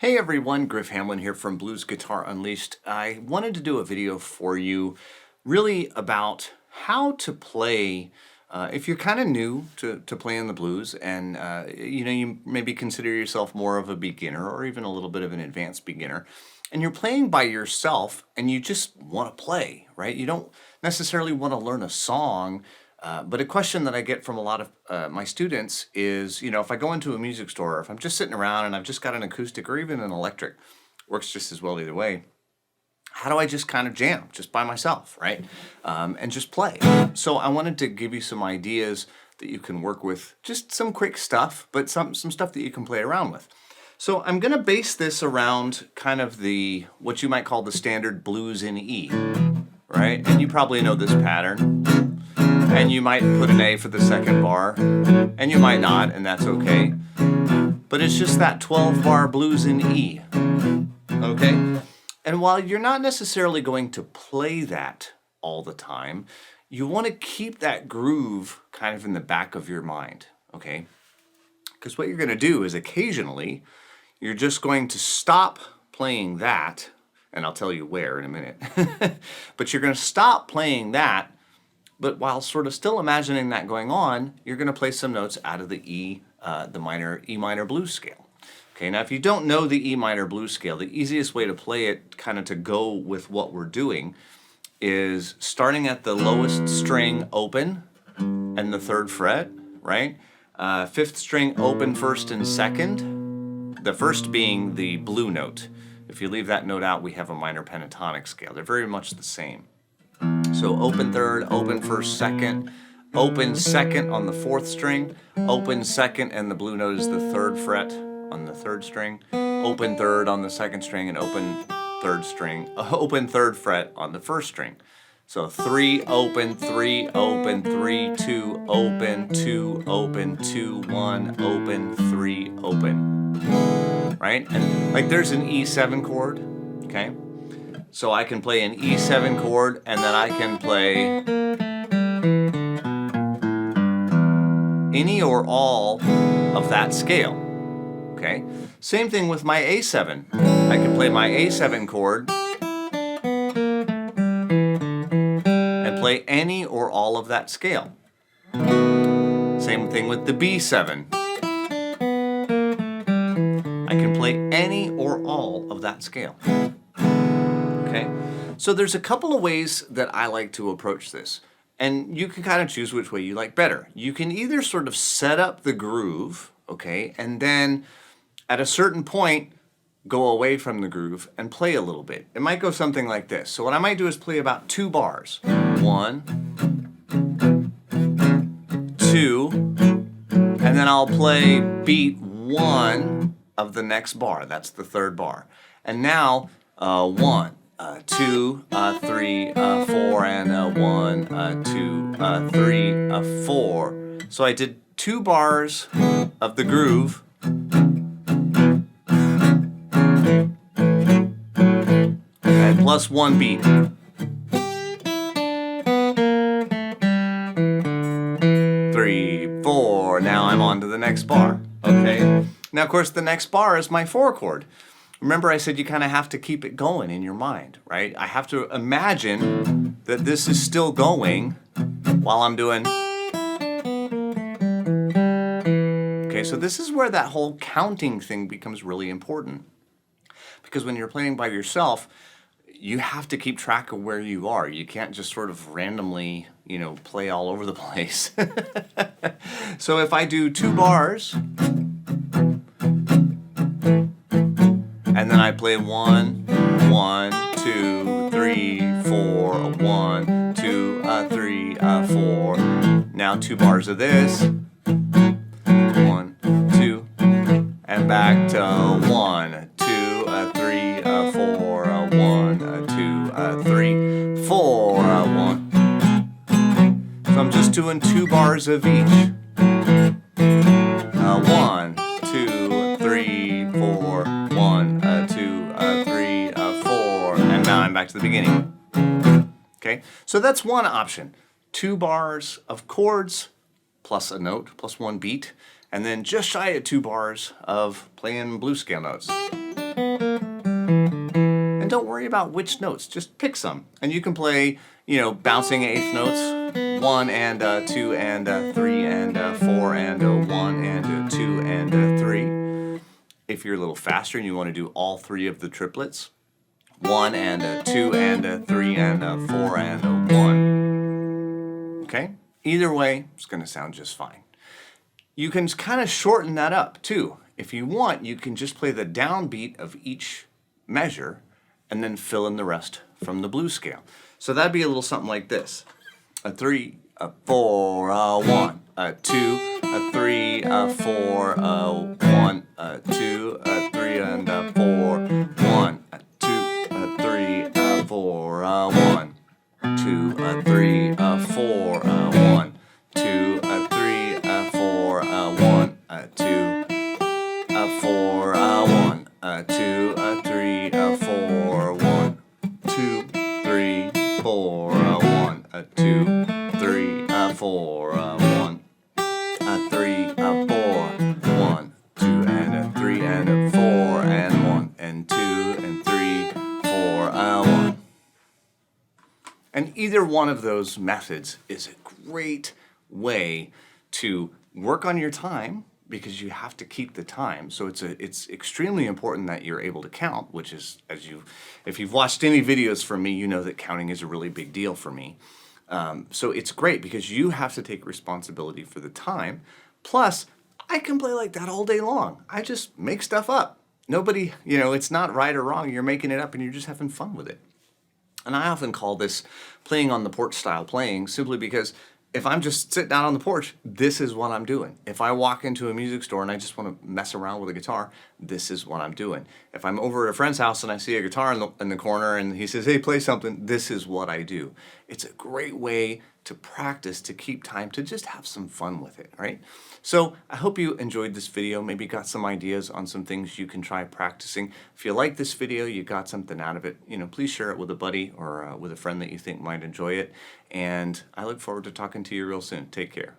Hey everyone, Griff Hamlin here from Blues Guitar Unleashed. I wanted to do a video for you really about how to play if you're kind of new to playing the blues and you maybe consider yourself more of a beginner or even a little bit of an advanced beginner and you're playing by yourself and you just want to play, right? You don't necessarily want to learn a song. But a question that I get from a lot of my students is, if I go into a music store, or if I'm just sitting around and I've just got an acoustic or even an electric, works just as well either way, how do I just kind of jam just by myself, right? And just play. So I wanted to give you some ideas that you can work with, just some quick stuff, but some stuff that you can play around with. So I'm going to base this around kind of what you might call the standard blues in E, right? And you probably know this pattern. And you might put an A for the second bar, and you might not, and that's okay. But it's just that 12-bar blues in E, okay? And while you're not necessarily going to play that all the time, you want to keep that groove kind of in the back of your mind, okay? Because what you're going to do is occasionally, you're just going to stop playing that, and I'll tell you where in a minute, but you're going to stop playing that. But while sort of still imagining that going on, you're going to play some notes out of the E minor blues scale. Okay, now if you don't know the E minor blues scale, the easiest way to play it, kind of to go with what we're doing, is starting at the lowest string open and the 3rd fret, right? 5th string open 1st and 2nd, the 1st being the blue note. If you leave that note out, we have a minor pentatonic scale. They're very much the same. So open 3rd, open 1st, 2nd, open 2nd on the 4th string, open 2nd and the blue note is the 3rd fret on the 3rd string, open 3rd on the 2nd string and open 3rd fret on the 1st string. So 3 open, 3 open, 3 2 open, 2 open, 2 1 open, 3 open. Right? And like there's an E7 chord, okay? So I can play an E7 chord, and then I can play any or all of that scale, okay? Same thing with my A7. I can play my A7 chord and play any or all of that scale. Same thing with the B7. I can play any or all of that scale. Okay, so there's a couple of ways that I like to approach this, and you can kind of choose which way you like better. You can either sort of set up the groove, okay, and then at a certain point, go away from the groove and play a little bit. It might go something like this. So what I might do is play about 2 bars. 1, 2, and then I'll play beat 1 of the next bar. That's the 3rd bar. And now 1. 2, 3, 4, and 1, 2, 3, 4. So I did 2 bars of the groove. And plus 1 beat. 3, 4. Now I'm on to the next bar. Okay. Now, of course, the next bar is my forecourt. Remember I said you kind of have to keep it going in your mind, right? I have to imagine that this is still going while I'm doing. Okay, so this is where that whole counting thing becomes really important. Because when you're playing by yourself, you have to keep track of where you are. You can't just sort of randomly, play all over the place. So if I do 2 bars, and then I play 1, 1, 2, 3, 4, 1, 2, 3, 4. Now 2 bars of this. 1, 2, and back to 1, 2, 3, 4, 1, 2, 3, 4, 1. So I'm just doing 2 bars of each. 1, 2, 3, 4, 1, 2, 3, 4, and now I'm back to the beginning. Okay, so that's one option. 2 bars of chords plus a note, plus 1 beat, and then just shy of 2 bars of playing blues scale notes. And don't worry about which notes, just pick some. And you can play, you know, bouncing eighth notes, 1 and 2 and 3 and 4 and 1 and 2 and 3. If you're a little faster and you want to do all 3 of the triplets, 1 and 2 and 3 and 4 and 1. Okay? Either way, it's going to sound just fine. You can kind of shorten that up too. If you want, you can just play the downbeat of each measure and then fill in the rest from the blues scale. So that'd be a little something like this. A 3, a 4, a 1, a 2, a 3, a 4, a 1, a 2, a 3 and a 4, 1, a 2, a 3, a 4, a 1, 2, a 3, a 4, a 1, 2, a 3, a 4, a 1, a 2, a 4, a 1, a 2, a 3, a 4, 1, 2, 3, 4, a 1, a 2, 3, a 4, a 1, a 3, a 4, 1, 2 and a 3 and a 4 and 1 and 2 and 3, 4, a 1. And either one of those methods is a great way to work on your time, because you have to keep the time. So it's extremely important that you're able to count, which is, if you've watched any videos from me, you know that counting is a really big deal for me. So it's great because you have to take responsibility for the time. Plus, I can play like that all day long. I just make stuff up. Nobody, you know, it's not right or wrong. You're making it up and you're just having fun with it. And I often call this playing on the porch style playing, simply because if I'm just sitting out on the porch, this is what I'm doing. If I walk into a music store and I just want to mess around with a guitar, this is what I'm doing. If I'm over at a friend's house and I see a guitar in the corner and he says, hey, play something, this is what I do. It's a great way to practice, to keep time, to just have some fun with it, right? So I hope you enjoyed this video, maybe got some ideas on some things you can try practicing. If you like this video, you got something out of it, you know, please share it with a buddy or with a friend that you think might enjoy it. And I look forward to talking to you real soon. Take care.